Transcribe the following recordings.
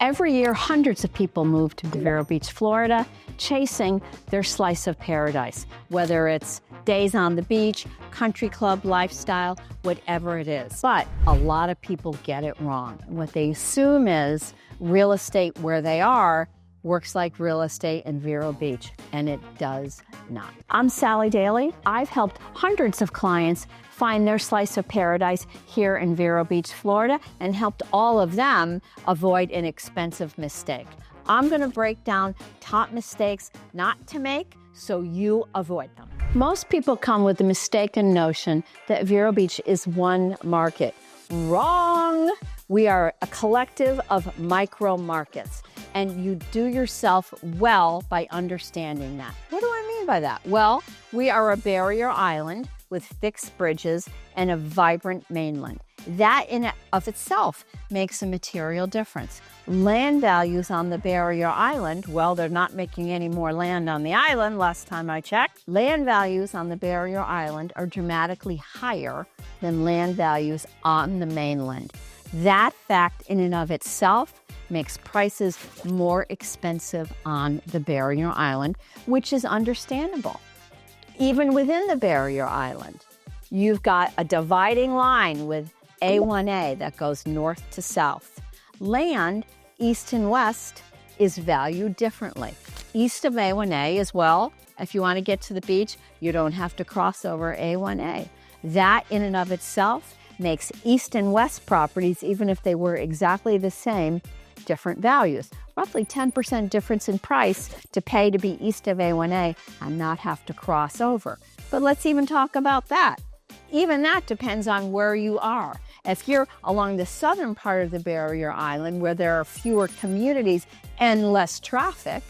Every year, hundreds of people move to Vero Beach, Florida, chasing their slice of paradise, whether it's days on the beach, country club lifestyle, whatever it is. But a lot of people get it wrong. What they assume is real estate where they are works like real estate in Vero Beach, and it does not. I'm Sally Daley. I've helped hundreds of clients find their slice of paradise here in Vero Beach, Florida, and helped all of them avoid an expensive mistake. I'm going to break down top mistakes not to make so you avoid them. Most people come with the mistaken notion that Vero Beach is one market. Wrong! We are a collective of micro markets, and you do yourself well by understanding that. What do I mean by that? Well, we are a barrier island with fixed bridges and a vibrant mainland. That in and of itself makes a material difference. Land values on the barrier island, well, they're not making any more land on the island last time I checked. Land values on the barrier island are dramatically higher than land values on the mainland. That fact in and of itself makes prices more expensive on the barrier island, which is understandable. Even within the barrier island, you've got a dividing line with A1A that goes north to south. Land, east and west, is valued differently. East of A1A as well, if you want to get to the beach, you don't have to cross over A1A. That in and of itself makes east and west properties, even if they were exactly the same, different values. Roughly 10% difference in price to pay to be east of A1A and not have to cross over. But let's even talk about that. Even that depends on where you are. If you're along the southern part of the barrier island where there are fewer communities and less traffic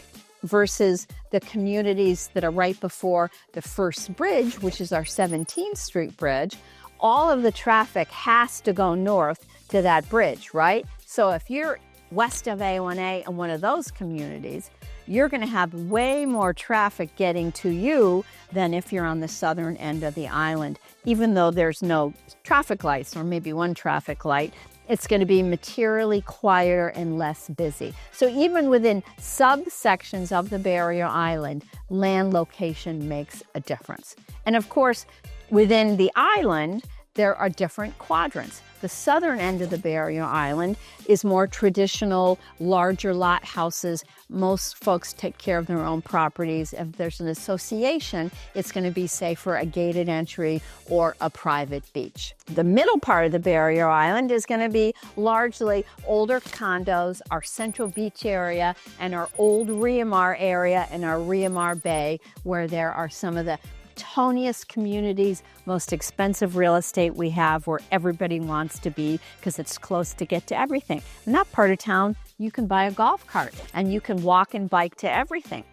versus the communities that are right before the first bridge, which is our 17th Street Bridge, all of the traffic has to go north to that bridge, right? So if you're west of A1A in one of those communities, you're going to have way more traffic getting to you than if you're on the southern end of the island. Even though there's no traffic lights or maybe one traffic light, it's going to be materially quieter and less busy. So even within subsections of the barrier island, land location makes a difference. And of course, within the island, there are different quadrants. The southern end of the barrier island is more traditional, larger lot houses. Most folks take care of their own properties. If there's an association, it's going to be, say, for a gated entry or a private beach. The middle part of the barrier island is going to be largely older condos, our Central Beach area, and our old Riamar area and our Riamar Bay, where there are some of the toniest communities, most expensive real estate we have, where everybody wants to be because it's close to get to everything. In that part of town, you can buy a golf cart and you can walk and bike to everything.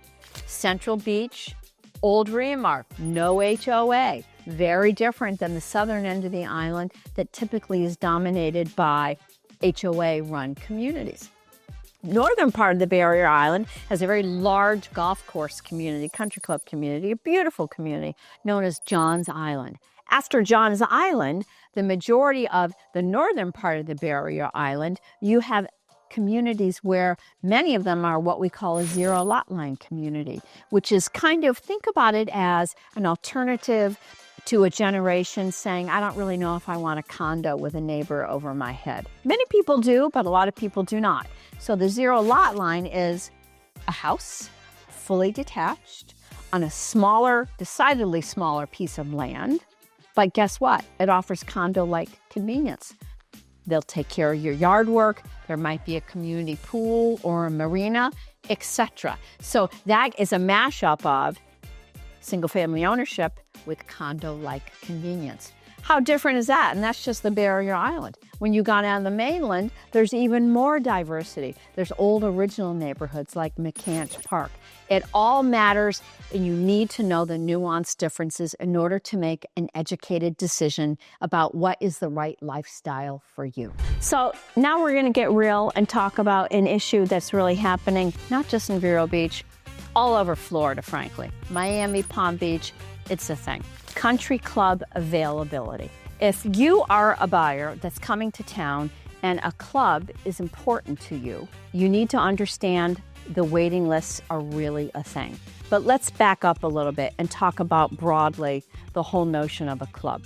Central Beach, Old Riamar, no HOA. Very different than the southern end of the island that typically is dominated by HOA-run communities. Northern part of the barrier island has a very large golf course community, country club community, a beautiful community known as John's Island. After John's Island, the majority of the northern part of the barrier island, you have communities where many of them are what we call a zero lot line community, which is kind of, think about it as an alternative to a generation saying, I don't really know if I want a condo with a neighbor over my head. Many people do, but a lot of people do not. So the zero lot line is a house, fully detached, on a smaller, decidedly smaller piece of land. But guess what? It offers condo-like convenience. They'll take care of your yard work. There might be a community pool or a marina, etc. So that is a mashup of single-family ownership with condo-like convenience. How different is that? And that's just the barrier island. When you go down the mainland, there's even more diversity. There's old original neighborhoods like McCant Park. It all matters, and you need to know the nuanced differences in order to make an educated decision about what is the right lifestyle for you. So now we're going to get real and talk about an issue that's really happening, not just in Vero Beach, all over Florida, frankly. Miami, Palm Beach, it's a thing. Country club availability. If you are a buyer that's coming to town and a club is important to you, you need to understand the waiting lists are really a thing. But let's back up a little bit and talk about broadly the whole notion of a club.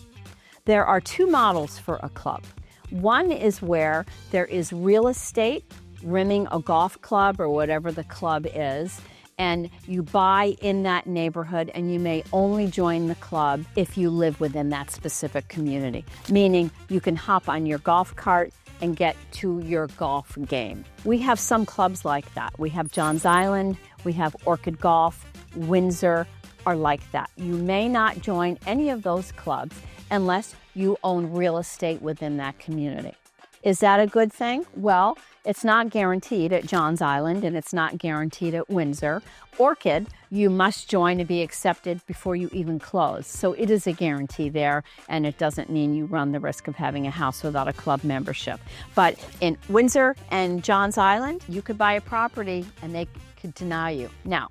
There are two models for a club. One is where there is real estate rimming a golf club or whatever the club is, and you buy in that neighborhood, and you may only join the club if you live within that specific community, meaning you can hop on your golf cart and get to your golf game. We have some clubs like that. We have Johns Island, we have Orchid Golf, Windsor are like that. You may not join any of those clubs unless you own real estate within that community. Is that a good thing? Well, it's not guaranteed at Johns Island, and it's not guaranteed at Windsor. Orchid, you must join to be accepted before you even close. So it is a guarantee there, and it doesn't mean you run the risk of having a house without a club membership. But in Windsor and Johns Island, you could buy a property and they could deny you. Now,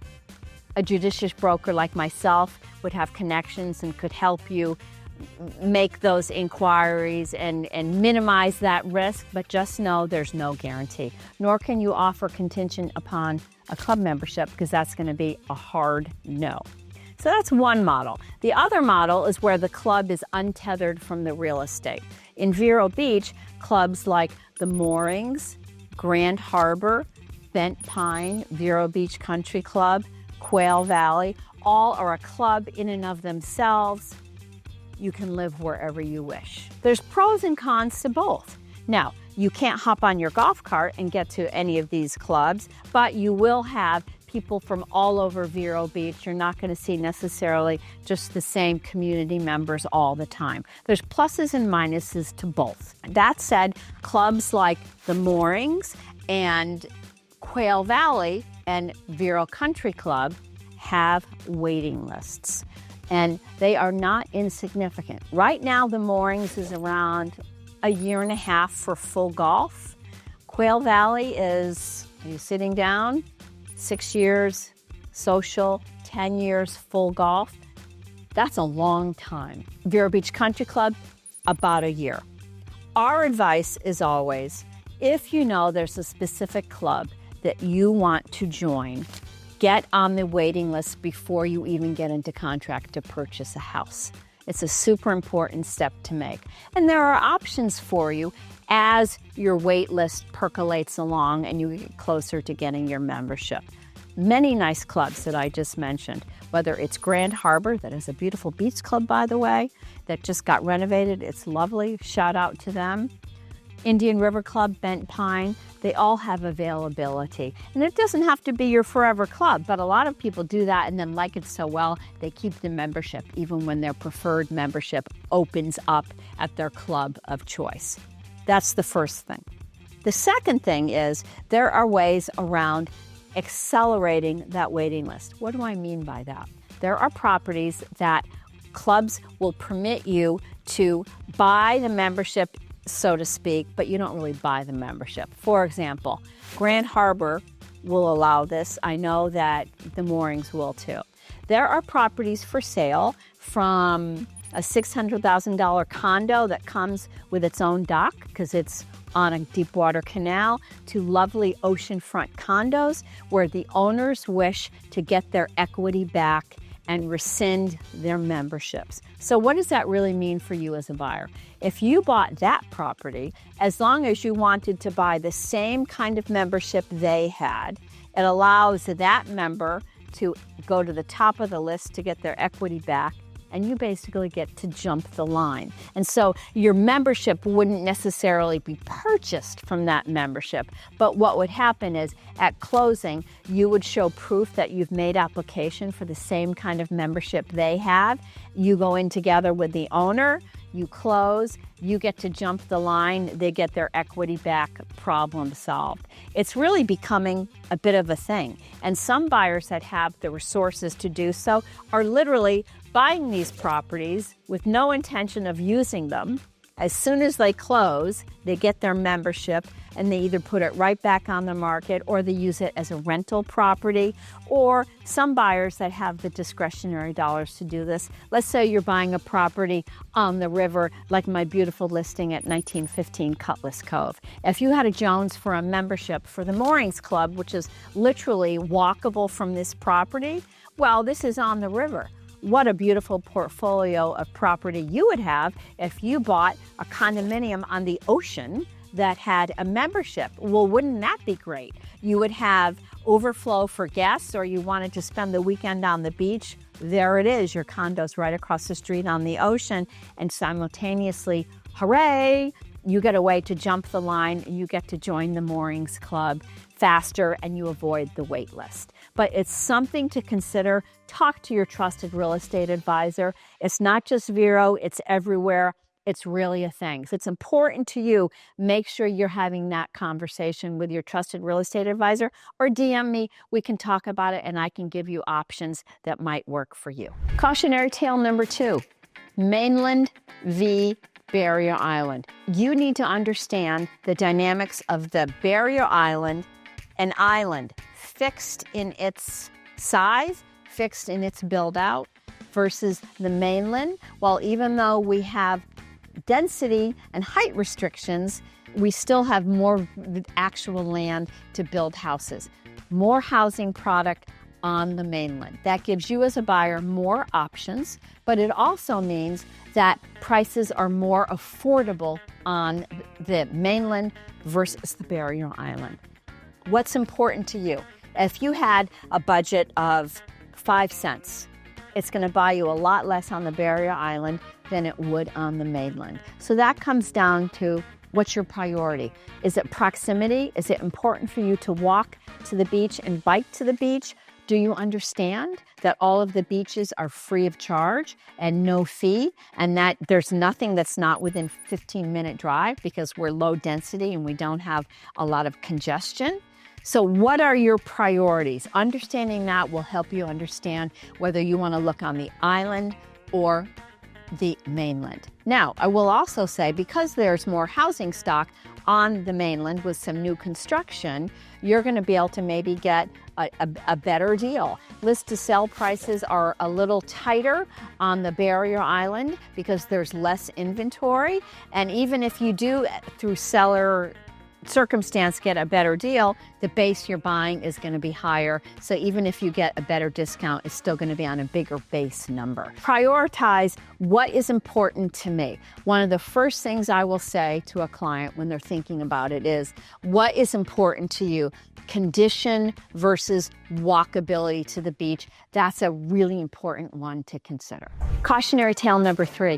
a judicious broker like myself would have connections and could help you make those inquiries and minimize that risk, but just know there's no guarantee. Nor can you offer contingent upon a club membership, because that's going to be a hard no. So that's one model. The other model is where the club is untethered from the real estate. In Vero Beach, clubs like the Moorings, Grand Harbor, Bent Pine, Vero Beach Country Club, Quail Valley, all are a club in and of themselves. You can live wherever you wish. There's pros and cons to both. Now, you can't hop on your golf cart and get to any of these clubs, but you will have people from all over Vero Beach. You're not going to see necessarily just the same community members all the time. There's pluses and minuses to both. That said, clubs like the Moorings and Quail Valley and Vero Country Club have waiting lists, and they are not insignificant. Right now, the Moorings is around a year and a half for full golf. Quail Valley is, are you sitting down? 6 years social, 10 years full golf. That's a long time. Vero Beach Country Club, about a year. Our advice is always, if you know there's a specific club that you want to join, get on the waiting list before you even get into contract to purchase a house. It's a super important step to make. And there are options for you as your wait list percolates along and you get closer to getting your membership. Many nice clubs that I just mentioned, whether it's Grand Harbor, that is a beautiful beach club, by the way, that just got renovated. It's lovely. Shout out to them. Indian River Club, Bent Pine, they all have availability. And it doesn't have to be your forever club, but a lot of people do that and then like it so well, they keep the membership even when their preferred membership opens up at their club of choice. That's the first thing. The second thing is there are ways around accelerating that waiting list. What do I mean by that? There are properties that clubs will permit you to buy the membership, so to speak, but you don't really buy the membership. For example, Grand Harbor will allow this. I know that the Moorings will too. There are properties for sale, from a $600,000 condo that comes with its own dock because it's on a deep water canal, to lovely oceanfront condos where the owners wish to get their equity back and rescind their memberships. So what does that really mean for you as a buyer? If you bought that property, as long as you wanted to buy the same kind of membership they had, it allows that member to go to the top of the list to get their equity back, and you basically get to jump the line. And so your membership wouldn't necessarily be purchased from that membership, but what would happen is at closing, you would show proof that you've made application for the same kind of membership they have. You go in together with the owner, you close, you get to jump the line, they get their equity back, problem solved. It's really becoming a bit of a thing. And some buyers that have the resources to do so are literally buying these properties with no intention of using them As soon as they close, they get their membership and they either put it right back on the market or they use it as a rental property, or some buyers that have the discretionary dollars to do this. Let's say you're buying a property on the river, like my beautiful listing at 1915 Cutlass Cove. If you had a Jones for a membership for the Moorings Club, which is literally walkable from this property, well, this is on the river. What a beautiful portfolio of property you would have if you bought a condominium on the ocean that had a membership. Well, wouldn't that be great? You would have overflow for guests, or you wanted to spend the weekend on the beach. There it is, your condo's right across the street on the ocean, and simultaneously, hooray, you get a way to jump the line and you get to join the Moorings Club faster and you avoid the wait list. But it's something to consider. Talk to your trusted real estate advisor. It's not just Vero, it's everywhere. It's really a thing. So it's important to you. Make sure you're having that conversation with your trusted real estate advisor, or DM me. We can talk about it and I can give you options that might work for you. Cautionary tale number 2, mainland v. Barrier Island. You need to understand the dynamics of the Barrier Island, an island fixed in its size, fixed in its build out, versus the mainland. Well, even though we have density and height restrictions, we still have more actual land to build houses. More housing product on the mainland. That gives you as a buyer more options, but it also means that prices are more affordable on the mainland versus the Barrier Island. What's important to you? If you had a budget of 5 cents, it's going to buy you a lot less on the Barrier Island than it would on the mainland. So that comes down to, what's your priority? Is it proximity? Is it important for you to walk to the beach and bike to the beach? Do you understand that all of the beaches are free of charge and no fee, and that there's nothing that's not within 15-minute drive because we're low density and we don't have a lot of congestion? So what are your priorities? Understanding that will help you understand whether you want to look on the island or the mainland. Now, I will also say, because there's more housing stock on the mainland with some new construction, you're going to be able to maybe get a better deal. List to sell prices are a little tighter on the Barrier Island because there's less inventory. And even if you do, through seller circumstance, get a better deal, the base you're buying is going to be higher. So even if you get a better discount, it's still going to be on a bigger base number. Prioritize what is important to me. One of the first things I will say to a client when they're thinking about it is, what is important to you? Condition versus walkability to the beach. That's a really important one to consider. Cautionary tale number 3.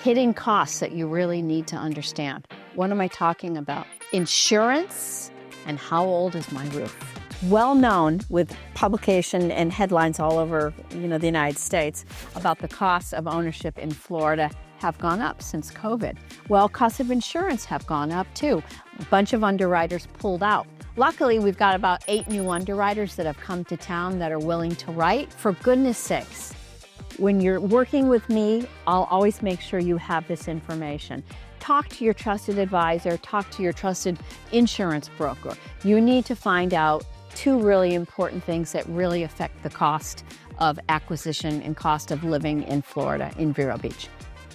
Hidden costs that you really need to understand. What am I talking about? Insurance and how old is my roof? Well known with publication and headlines all over, the United States about the costs of ownership in Florida have gone up since COVID. Well, costs of insurance have gone up too. A bunch of underwriters pulled out. Luckily, we've got about 8 new underwriters that have come to town that are willing to write. For goodness sakes, when you're working with me, I'll always make sure you have this information. Talk to your trusted advisor, talk to your trusted insurance broker. You need to find out 2 really important things that really affect the cost of acquisition and cost of living in Florida, in Vero Beach.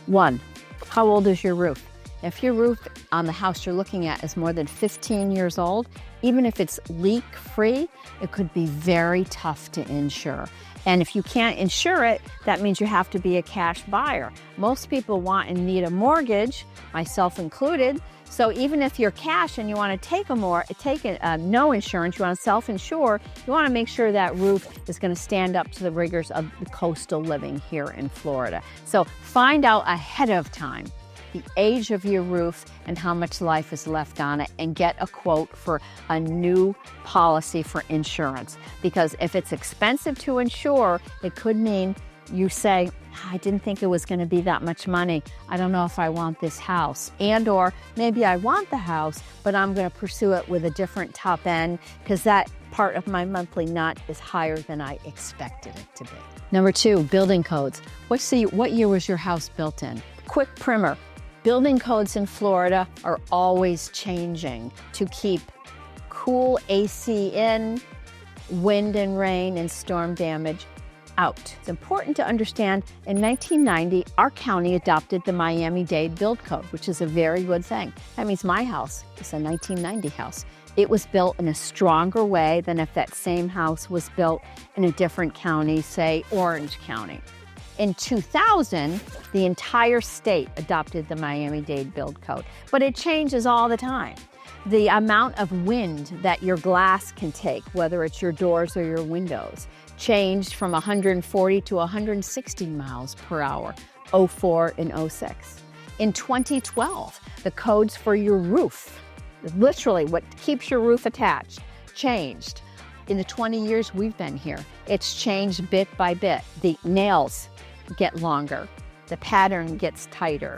1, how old is your roof? If your roof on the house you're looking at is more than 15 years old, even if it's leak-free, it could be very tough to insure. And if you can't insure it, that means you have to be a cash buyer. Most people want and need a mortgage, myself included. So even if you're cash and you want to take no insurance, you want to self-insure, you want to make sure that roof is going to stand up to the rigors of the coastal living here in Florida. So find out ahead of time the age of your roof and how much life is left on it, and get a quote for a new policy for insurance. Because if it's expensive to insure, it could mean you say, I didn't think it was going to be that much money. I don't know if I want this house. And or maybe I want the house, but I'm going to pursue it with a different top end because that part of my monthly nut is higher than I expected it to be. Number 2, building codes. What year was your house built in? Quick primer. Building codes in Florida are always changing to keep cool AC in, wind and rain and storm damage out. It's important to understand in 1990, our county adopted the Miami-Dade Build Code, which is a very good thing. That means my house is a 1990 house. It was built in a stronger way than if that same house was built in a different county, say Orange County. In 2000, the entire state adopted the Miami-Dade Build Code, but it changes all the time. The amount of wind that your glass can take, whether it's your doors or your windows, changed from 140 to 160 miles per hour, 04 and 06. In 2012, the codes for your roof, literally what keeps your roof attached, changed. In the 20 years we've been here, it's changed bit by bit. The nails get longer, the pattern gets tighter.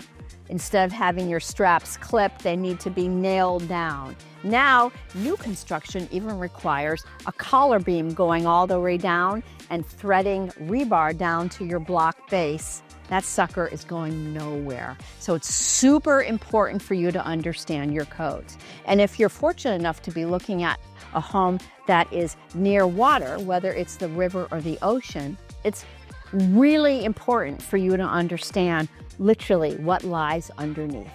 Instead of having your straps clipped, they need to be nailed down. Now, new construction even requires a collar beam going all the way down and threading rebar down to your block base. That sucker is going nowhere. So it's super important for you to understand your codes. And if you're fortunate enough to be looking at a home that is near water, whether it's the river or the ocean, it's really important for you to understand literally what lies underneath.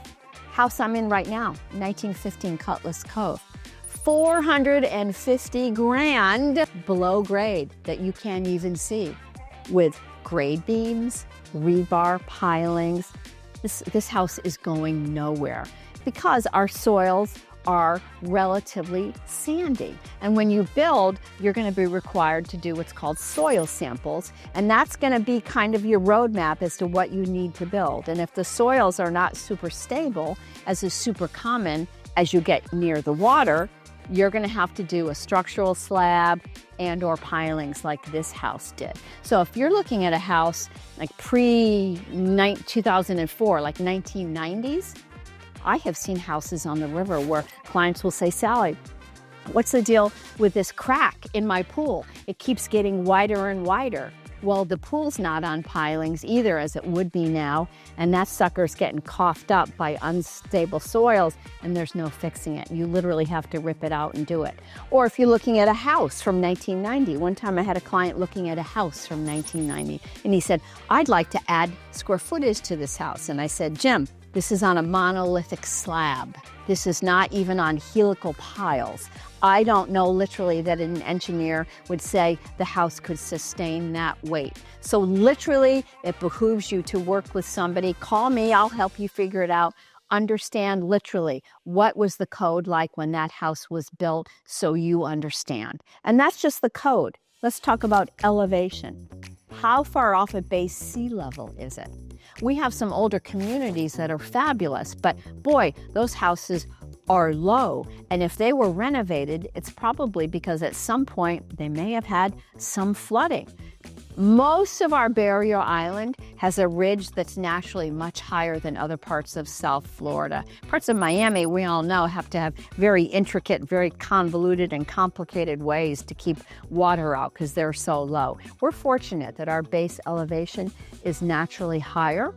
House I'm in right now, 1915 Cutlass Cove. 450 grand below grade that you can't even see, with grade beams, rebar pilings. This house is going nowhere because our soils are relatively sandy. And when you build, you're going to be required to do what's called soil samples. And that's going to be kind of your roadmap as to what you need to build. And if the soils are not super stable, as is super common as you get near the water, you're going to have to do a structural slab and or pilings like this house did. So if you're looking at a house like pre-2004, like 1990s, I have seen houses on the river where clients will say, Sally, what's the deal with this crack in my pool? It keeps getting wider and wider. Well, the pool's not on pilings either, as it would be now, and that sucker's getting coughed up by unstable soils, and there's no fixing it. You literally have to rip it out and do it. Or if you're looking at a house from 1990, one time I had a client looking at a house from 1990, and he said, I'd like to add square footage to this house. And I said, Jim, this is on a monolithic slab. This is not even on helical piles. I don't know literally that an engineer would say the house could sustain that weight. So literally, it behooves you to work with somebody. Call me, I'll help you figure it out. Understand literally what was the code like when that house was built so you understand. And that's just the code. Let's talk about elevation. How far off at base sea level is it? We have some older communities that are fabulous, but boy, those houses are low. And if they were renovated, it's probably because at some point they may have had some flooding. Most of our barrier island has a ridge that's naturally much higher than other parts of South Florida. Parts of Miami, we all know, have to have very intricate, very convoluted and complicated ways to keep water out because they're so low. We're fortunate that our base elevation is naturally higher.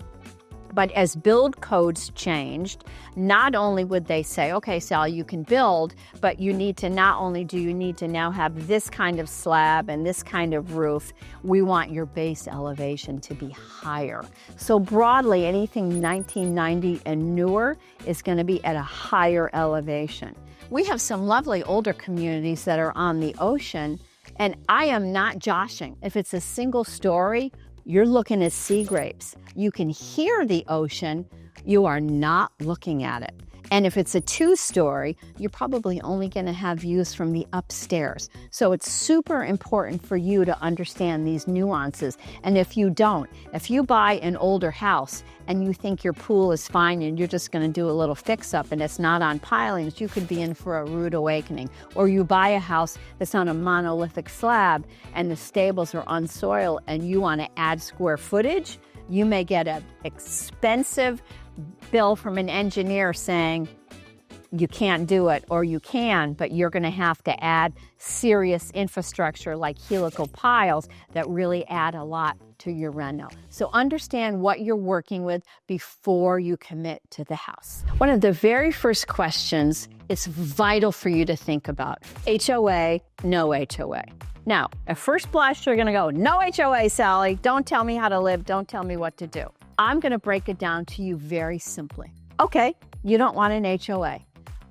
But as build codes changed, not only would they say, okay, Sal, you can build, but you need to not only do you need to now have this kind of slab and this kind of roof, we want your base elevation to be higher. So broadly, anything 1990 and newer is going to be at a higher elevation. We have some lovely older communities that are on the ocean, and I am not joshing. If it's a single story, you're looking at sea grapes. You can hear the ocean, you are not looking at it. And if it's a two-story, you're probably only going to have views from the upstairs. So it's super important for you to understand these nuances. And if you don't, if you buy an older house and you think your pool is fine and you're just going to do a little fix-up and it's not on pilings, you could be in for a rude awakening. Or you buy a house that's on a monolithic slab and the stables are on soil and you want to add square footage, you may get an expensive bill from an engineer saying, you can't do it, or you can, but you're going to have to add serious infrastructure like helical piles that really add a lot to your reno. So understand what you're working with before you commit to the house. One of the very first questions is vital for you to think about. HOA, no HOA. Now, at first blush, you're going to go, no HOA, Sally. Don't tell me how to live. Don't tell me what to do. I'm going to break it down to you very simply. Okay, you don't want an HOA.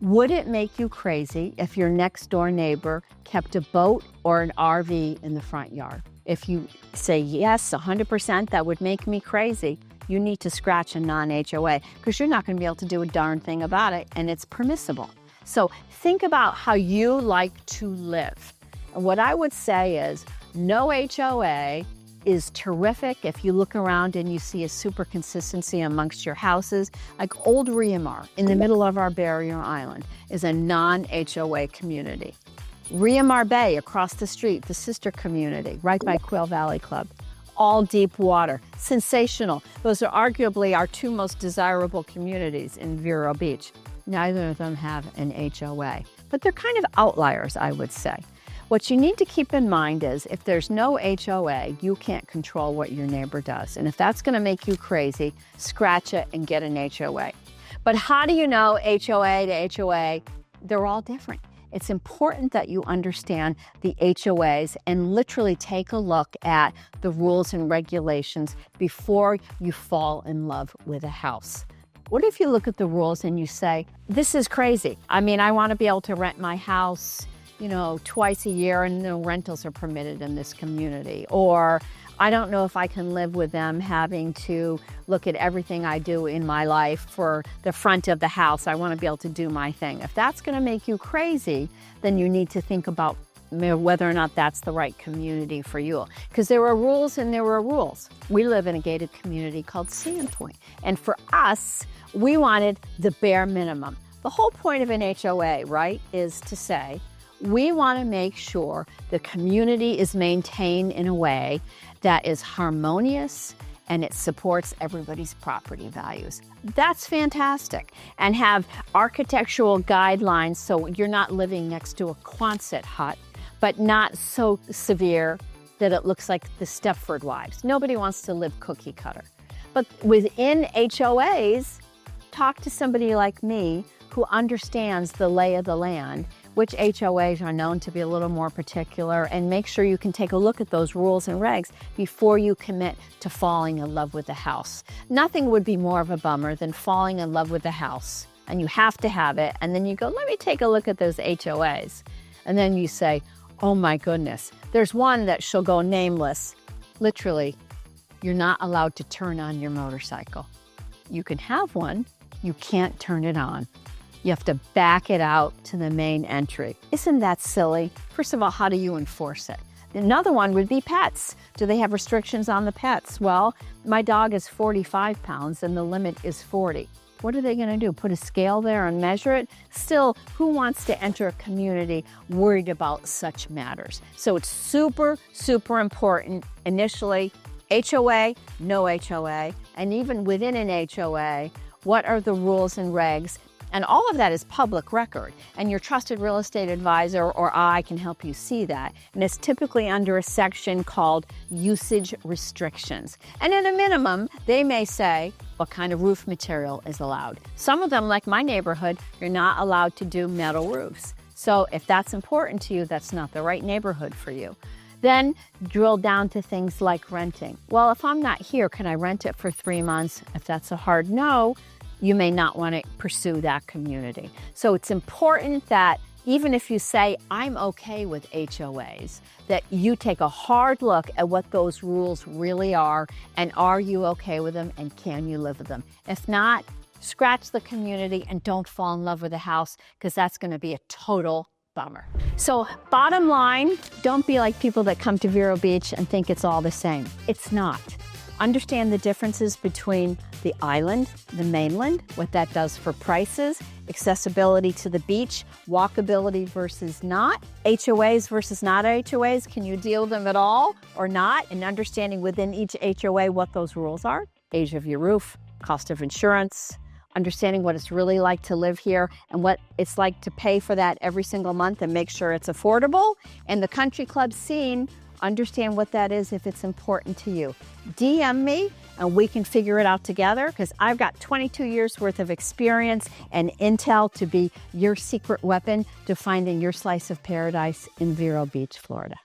Would it make you crazy if your next door neighbor kept a boat or an RV in the front yard? If you say yes, 100%, that would make me crazy, you need to scratch a non-HOA because you're not going to be able to do a darn thing about it, and it's permissible. So think about how you like to live. And what I would say is no HOA is terrific if you look around and you see a super consistency amongst your houses. Like Old Relocating in the middle of our barrier island is a non-HOA community. Relocating Bay across the street, the sister community, right by Quill Valley Club. All deep water, sensational. Those are arguably our two most desirable communities in Vero Beach. Neither of them have an HOA, but they're kind of outliers, I would say. What you need to keep in mind is if there's no HOA, you can't control what your neighbor does. And if that's going to make you crazy, scratch it and get an HOA. But how do you know HOA to HOA? They're all different. It's important that you understand the HOAs and literally take a look at the rules and regulations before you fall in love with a house. What if you look at the rules and you say, this is crazy. I mean, I want to be able to rent my house, twice a year, and no rentals are permitted in this community. Or I don't know if I can live with them having to look at everything I do in my life for the front of the house. I want to be able to do my thing. If that's going to make you crazy, then you need to think about whether or not that's the right community for you. Because there are rules and there are rules. We live in a gated community called Sandpoint. And for us, we wanted the bare minimum. The whole point of an HOA, right, is to say, we want to make sure the community is maintained in a way that is harmonious and it supports everybody's property values. That's fantastic. And have architectural guidelines so you're not living next to a Quonset hut, but not so severe that it looks like the Stepford Wives. Nobody wants to live cookie cutter. But within HOAs, talk to somebody like me who understands the lay of the land, which HOAs are known to be a little more particular, and make sure you can take a look at those rules and regs before you commit to falling in love with the house. Nothing would be more of a bummer than falling in love with the house, and you have to have it, and then you go, let me take a look at those HOAs. And then you say, oh my goodness, there's one that shall go nameless. Literally, you're not allowed to turn on your motorcycle. You can have one, you can't turn it on. You have to back it out to the main entry. Isn't that silly? First of all, how do you enforce it? Another one would be pets. Do they have restrictions on the pets? Well, my dog is 45 pounds and the limit is 40. What are they going to do? Put a scale there and measure it? Still, who wants to enter a community worried about such matters? So it's super, super important. Initially, HOA, no HOA, and even within an HOA, what are the rules and regs? And all of that is public record, and your trusted real estate advisor or I can help you see that. And it's typically under a section called usage restrictions. And at a minimum, they may say what kind of roof material is allowed. Some of them, like my neighborhood, you're not allowed to do metal roofs. So if that's important to you, that's not the right neighborhood for you. Then drill down to things like renting. Well, if I'm not here, can I rent it for 3 months? If that's a hard no, you may not want to pursue that community. So it's important that even if you say, I'm okay with HOAs, that you take a hard look at what those rules really are, and are you okay with them, and can you live with them? If not, scratch the community and don't fall in love with the house, because that's going to be a total bummer. So bottom line, don't be like people that come to Vero Beach and think it's all the same. It's not. Understand the differences between the island, the mainland, what that does for prices, accessibility to the beach, walkability versus not, HOAs versus not HOAs. Can you deal with them at all or not? And understanding within each HOA what those rules are, age of your roof, cost of insurance, understanding what it's really like to live here and what it's like to pay for that every single month and make sure it's affordable. And the country club scene, understand what that is if it's important to you. DM me and we can figure it out together, because I've got 22 years worth of experience and intel to be your secret weapon to finding your slice of paradise in Vero Beach, Florida.